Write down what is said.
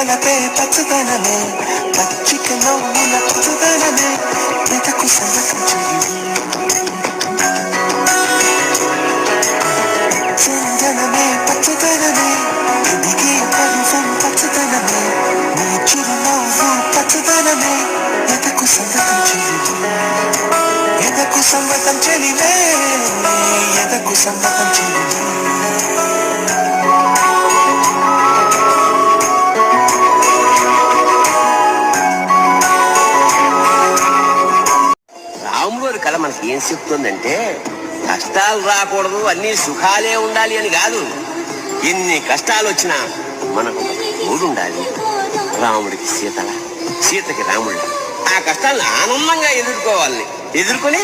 వలపే పచ్చదనమే పచ్చిక నవ్వుల పచ్చదనమే ఎదకు సంగతం చెయ్యి చందనమే పచ్చదనమే ఎదిగే పరువం పచ్చదనమే నీ చిరునవ్వు పచ్చదనమే ఎదకు సంగతం చెయ్యి ఎదకు సంగతం చెలివే ఎదకు సంగతం చెలివే రాముడు కళ మనకి ఏం చెప్తుందంటే కష్టాలు రాకూడదు అన్ని సుఖాలే ఉండాలి అని కాదు. ఎన్ని కష్టాలు వచ్చినా మనకు తోడు ఉండాలి. రాముడికి సీతలా, సీతకి రాముడు. ఆ కష్టాలను ఆనందంగా ఎదుర్కోవాలి. ఎదుర్కొని